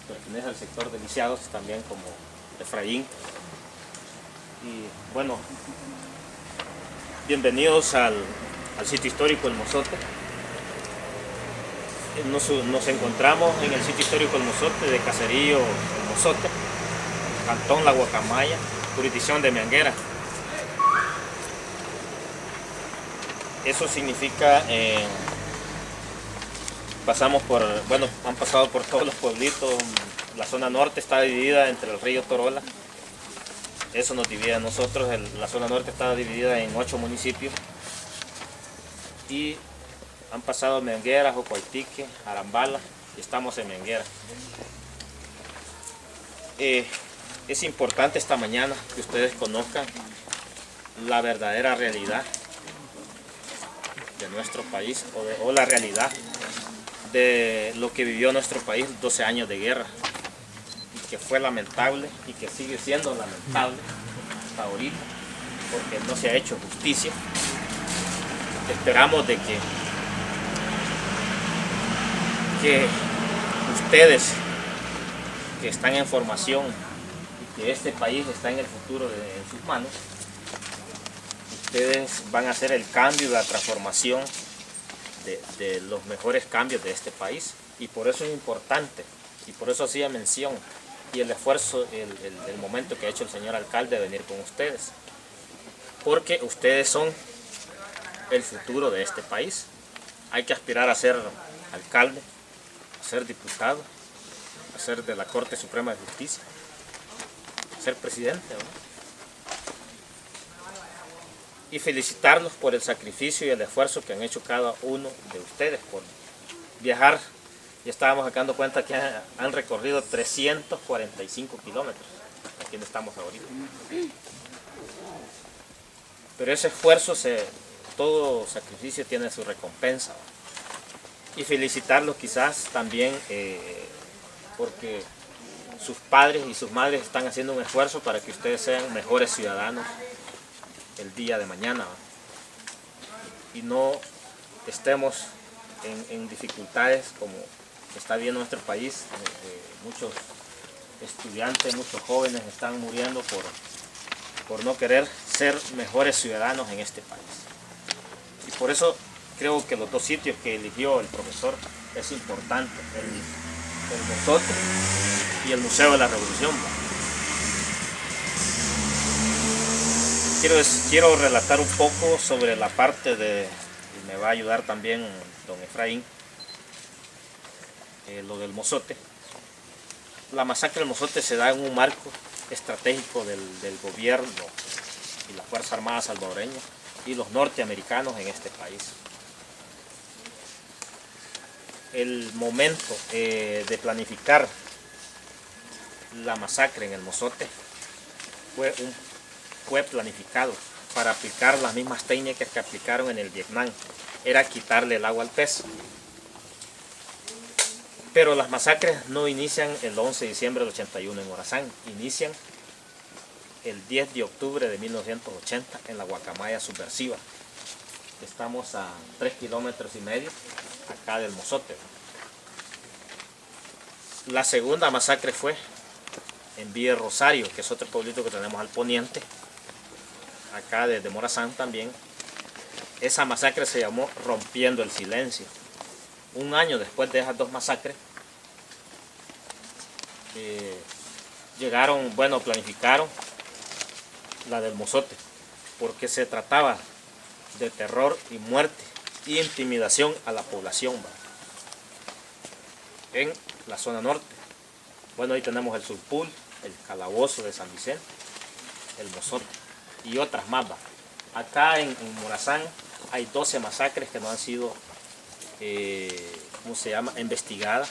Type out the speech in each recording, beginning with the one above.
pertenece al sector de lisiados, también como Efraín. Y bueno, bienvenidos al sitio histórico El Mozote. Nos encontramos en el sitio histórico El Mozote, de caserío El Mozote, cantón La Guacamaya, jurisdicción de Mianguera. Eso significa, han pasado por todos los pueblitos. La zona norte está dividida entre el río Torola. Eso nos divide a nosotros. La zona norte está dividida en 8 municipios. Y han pasado Mianguera, Jocoaitique, Arambala, y estamos en Mianguera. Es importante esta mañana que ustedes conozcan la verdadera realidad de nuestro país, o la realidad de lo que vivió nuestro país, 12 años de guerra, y que fue lamentable y que sigue siendo lamentable hasta ahorita, porque no se ha hecho justicia. Esperamos de que ustedes que están en formación y que este país está en el futuro en sus manos, ustedes van a hacer el cambio, la transformación de los mejores cambios de este país. Y por eso es importante, y por eso hacía mención, y el esfuerzo, el momento que ha hecho el señor alcalde de venir con ustedes. Porque ustedes son el futuro de este país. Hay que aspirar a ser alcalde, a ser diputado, a ser de la Corte Suprema de Justicia, a ser presidente, ¿no? Y felicitarlos por el sacrificio y el esfuerzo que han hecho cada uno de ustedes por viajar. Ya estábamos sacando cuenta que han recorrido 345 kilómetros, aquí donde estamos ahorita. Pero ese esfuerzo, todo sacrificio tiene su recompensa. Y felicitarlos quizás también porque sus padres y sus madres están haciendo un esfuerzo para que ustedes sean mejores ciudadanos el día de mañana, y no estemos en dificultades como está viendo nuestro país. Muchos estudiantes, muchos jóvenes están muriendo por no querer ser mejores ciudadanos en este país. Y por eso creo que los dos sitios que eligió el profesor es importante, el Mozote y el Museo de la Revolución. Quiero relatar un poco sobre la parte y me va a ayudar también don Efraín, lo del Mozote. La masacre del Mozote se da en un marco estratégico del gobierno y la Fuerza Armada salvadoreña y los norteamericanos en este país. El momento de planificar la masacre en el Mozote fue planificado para aplicar las mismas técnicas que aplicaron en el Vietnam. Era quitarle el agua al pez. Pero las masacres no inician el 11 de diciembre del 81 en Morazán, inician el 10 de octubre de 1980 en la Guacamaya subversiva. Estamos a 3,5 kilómetros acá del Mozote. La segunda masacre fue en Villa Rosario, que es otro pueblito que tenemos al poniente, acá desde Morazán también. Esa masacre se llamó Rompiendo el Silencio. Un año después de esas dos masacres, planificaron la del Mozote, porque se trataba de terror y muerte y intimidación a la población en la zona norte. Bueno, ahí tenemos el Sulpul, el Calabozo de San Vicente, el Mozote y otras más. Acá en Morazán hay 12 masacres que no han sido investigadas.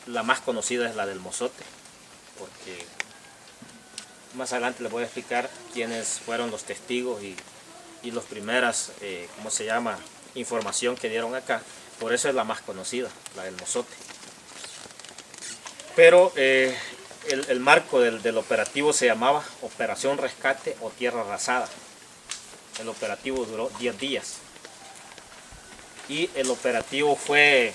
La más conocida es la del Mozote, porque más adelante les voy a explicar quiénes fueron los testigos y las primeras, información que dieron acá. Por eso es la más conocida, la del Mozote. Pero el marco del operativo se llamaba Operación Rescate o Tierra Arrasada. El operativo duró 10 días. Y el operativo fue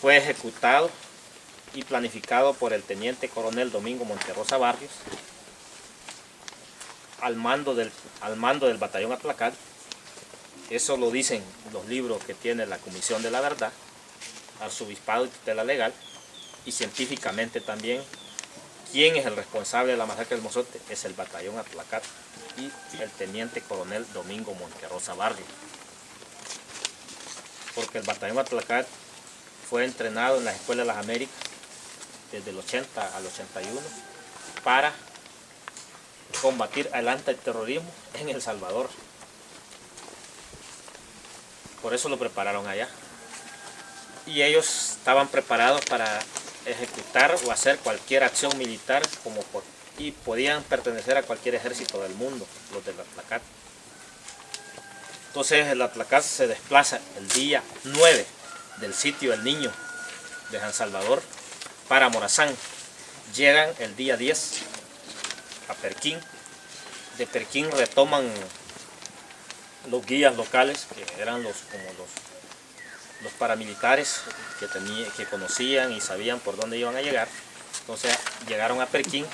ejecutado y planificado por el teniente coronel Domingo Monterrosa Barrios, al mando del batallón Atlacal. Eso lo dicen los libros que tiene la Comisión de la Verdad, Arzobispado y Tutela Legal, y científicamente también. ¿Quién es el responsable de la masacre del Mozote? Es el batallón Atlacal y el teniente coronel Domingo Monterrosa Barrios. Porque el batallón Atlacal fue entrenado en la Escuela de las Américas desde el 80 al 81 para combatir el antiterrorismo en El Salvador. Por eso lo prepararon allá. Y ellos estaban preparados para ejecutar o hacer cualquier acción militar y podían pertenecer a cualquier ejército del mundo, los del Atlacal. Entonces el Atlacal se desplaza el día 9 del sitio del Niño de San Salvador para Morazán. Llegan el día 10 a Perquín. De Perquín retoman los guías locales, que eran los paramilitares que conocían y sabían por dónde iban a llegar. Entonces llegaron a Perquín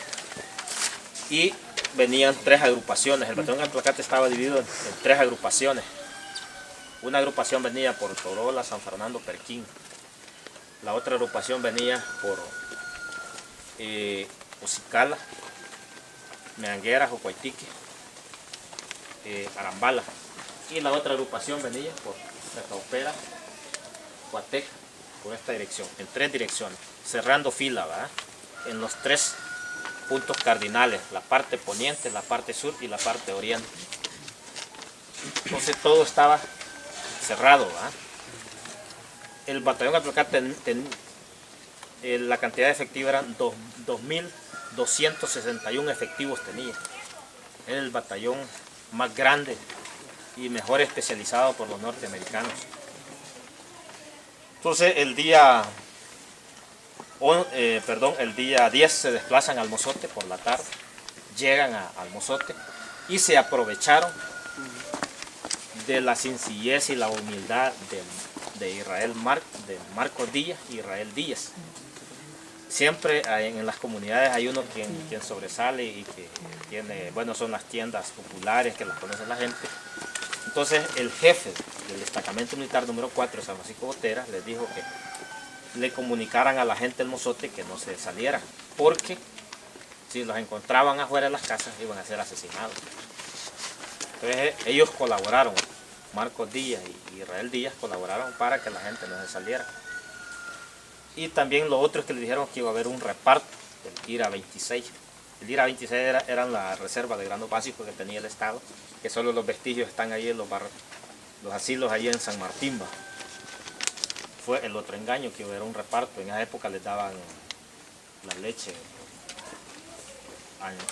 y venían 3 agrupaciones. El batallón Atlacal estaba dividido en 3 agrupaciones. Una agrupación venía por Torola, San Fernando, Perquín. La otra agrupación venía por Ocicala, Meanguera, Jocuaytique, Arambala. Y la otra agrupación venía por Zacaupera, Huateca, por esta dirección, en 3 direcciones, cerrando fila, ¿verdad? En los 3 puntos cardinales, la parte poniente, la parte sur y la parte oriente. Entonces todo estaba cerrado, ¿verdad? El batallón Atlacal la cantidad de efectivos eran 2.261 efectivos tenía. Era el batallón más grande y mejor especializado por los norteamericanos. Entonces el día 10 se desplazan al Mozote por la tarde, llegan al Mozote y se aprovecharon de la sencillez y la humildad de Marcos Díaz y Israel Díaz. Siempre en las comunidades hay uno quien sobresale y que tiene, bueno, son las tiendas populares que las conoce la gente. Entonces el jefe del destacamento militar número 4 de San Francisco Gotera les dijo que le comunicaran a la gente del Mozote que no se saliera, porque si los encontraban afuera de las casas iban a ser asesinados. Entonces ellos colaboraron, Marcos Díaz y Israel Díaz colaboraron para que la gente no se saliera. Y también lo otro es que le dijeron que iba a haber un reparto del IRA 26. El IRA 26 eran la reserva de granos básicos que tenía el Estado, que solo los vestigios están ahí en los asilos ahí en San Martín. Fue el otro engaño, que iba a haber un reparto. En esa época les daban la leche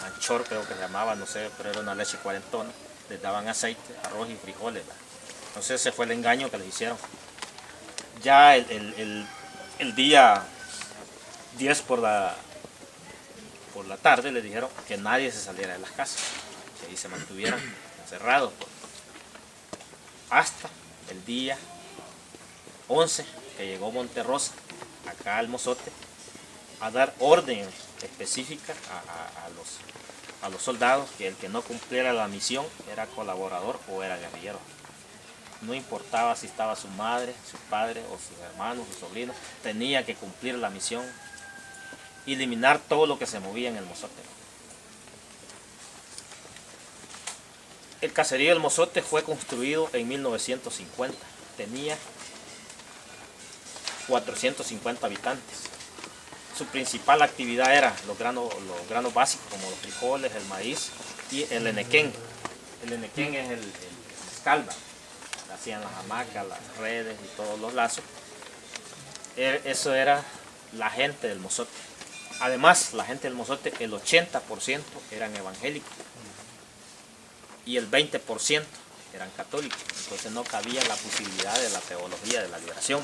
anchor, creo que se llamaba, no sé, pero era una leche cuarentona. Les daban aceite, arroz y frijoles. Entonces ese fue el engaño que les hicieron. Ya el día 10 por la tarde les dijeron que nadie se saliera de las casas, que ahí se mantuvieran encerrados hasta el día 11, que llegó Monterrosa acá al Mozote a dar orden específica a los soldados que el que no cumpliera la misión era colaborador o era guerrillero. No importaba si estaba su madre, su padre o sus hermanos, sus sobrinos, tenía que cumplir la misión, eliminar todo lo que se movía en el Mozote. El caserío del Mozote fue construido en 1950, tenía 450 habitantes. Su principal actividad era los granos básicos como los frijoles, el maíz y el enequén. El enequén es el escalva. Hacían las hamacas, las redes y todos los lazos. Eso era la gente del Mozote. Además, la gente del Mozote, el 80% eran evangélicos y el 20% eran católicos. Entonces no cabía la posibilidad de la teología de la liberación.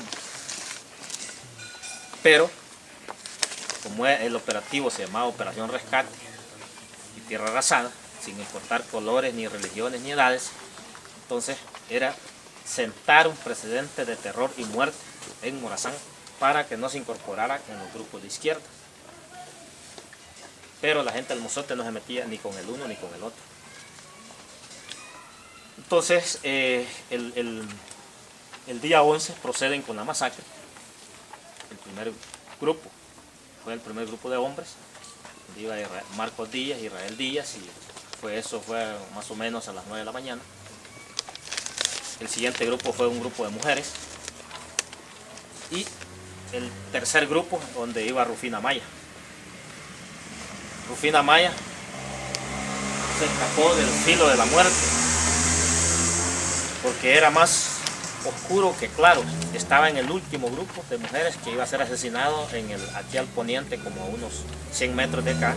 Pero, como el operativo se llamaba Operación Rescate y Tierra Arrasada, sin importar colores, ni religiones, ni edades, entonces era sentar un precedente de terror y muerte en Morazán para que no se incorporara en los grupos de izquierda. Pero la gente del Mozote no se metía ni con el uno ni con el otro. Entonces, el día 11 proceden con la masacre. El primer grupo fue el primer grupo de hombres, donde iba Marcos Díaz, Israel Díaz, y eso fue más o menos a las 9 de la mañana. El siguiente grupo fue un grupo de mujeres. Y el tercer grupo, donde iba Rufina Maya. Rufina Maya se escapó del filo de la muerte, porque era más oscuro que claro. Estaba en el último grupo de mujeres que iba a ser asesinado aquí al poniente, como a unos 100 metros de acá.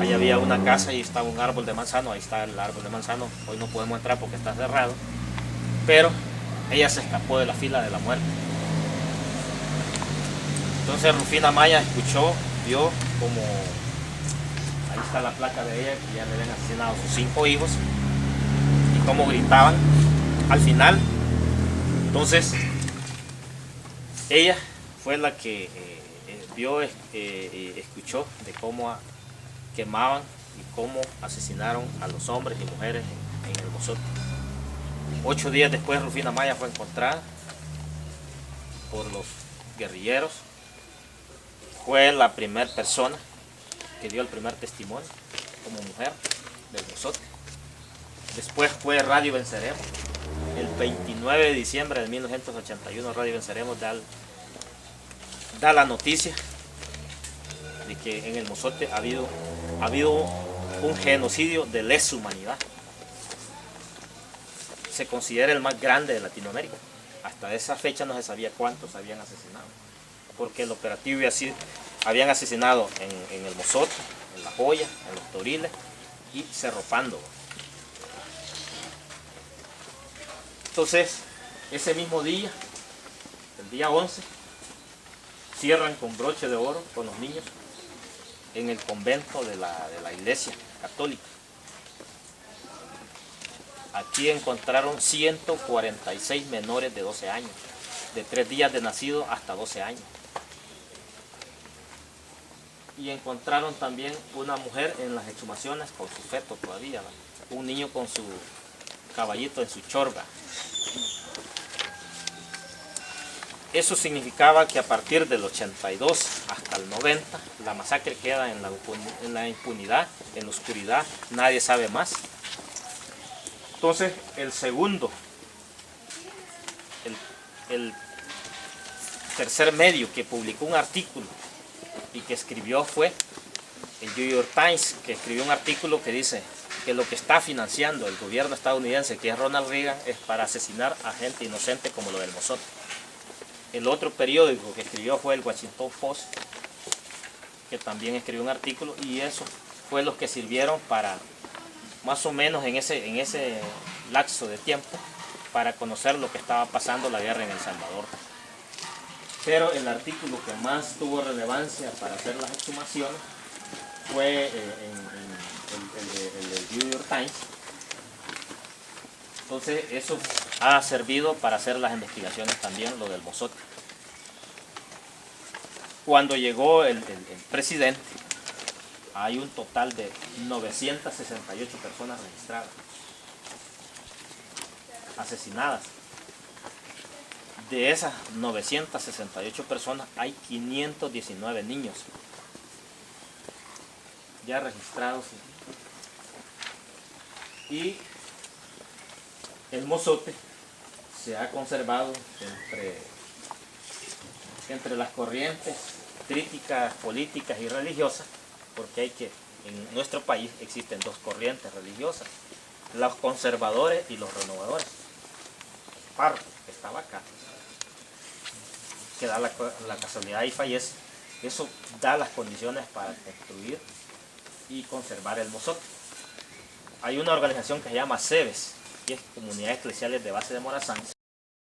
Ahí había una casa y estaba un árbol de manzano. Ahí está el árbol de manzano. Hoy no podemos entrar porque está cerrado. Pero ella se escapó de la fila de la muerte. Entonces Rufina Maya escuchó, vio como ahí está la placa de ella, que ya le habían asesinado a sus 5 hijos, y cómo gritaban al final. Entonces ella fue la que vio y escuchó de cómo quemaban y cómo asesinaron a los hombres y mujeres en el Mozote. 8 días después Rufina Maya fue encontrada por los guerrilleros. Fue la primera persona que dio el primer testimonio como mujer del Mozote. Después fue Radio Venceremos. El 29 de diciembre de 1981 Radio Venceremos da la noticia de que en el Mozote ha habido un genocidio de lesa humanidad. Se considera el más grande de Latinoamérica. Hasta esa fecha no se sabía cuántos habían asesinado, porque el operativo habían asesinado en el Mozote, en La Joya, en Los Toriles y Cerro Pando. Entonces, ese mismo día, el día 11, cierran con broche de oro con los niños en el convento de la Iglesia Católica. Aquí encontraron 146 menores de 12 años, de 3 días de nacido hasta 12 años. Y encontraron también una mujer en las exhumaciones con su feto todavía, ¿no? Un niño con su caballito en su chorba. Eso significaba que a partir del 82 hasta el 90, la masacre queda en la impunidad, en la oscuridad, nadie sabe más. Entonces, el tercer medio que publicó un artículo y que escribió fue el New York Times, que escribió un artículo que dice que lo que está financiando el gobierno estadounidense, que es Ronald Reagan, es para asesinar a gente inocente como lo del Mozote. El otro periódico que escribió fue el Washington Post, que también escribió un artículo, y eso fue lo que sirvieron para, más o menos en ese lapso de tiempo, para conocer lo que estaba pasando la guerra en El Salvador. Pero el artículo que más tuvo relevancia para hacer las exhumaciones fue el del New York Times. Entonces eso ha servido para hacer las investigaciones también, lo del Mozote. Cuando llegó el presidente, hay un total de 968 personas registradas, asesinadas. De esas 968 personas hay 519 niños ya registrados. Y el Mozote se ha conservado entre las corrientes críticas, políticas y religiosas, porque en nuestro país existen dos corrientes religiosas, los conservadores y los renovadores. Parro, que estaba acá, que da la casualidad y fallece, eso da las condiciones para construir y conservar el Mozote. Hay una organización que se llama CEBES, que es Comunidades Eclesiales de Base de Morazán,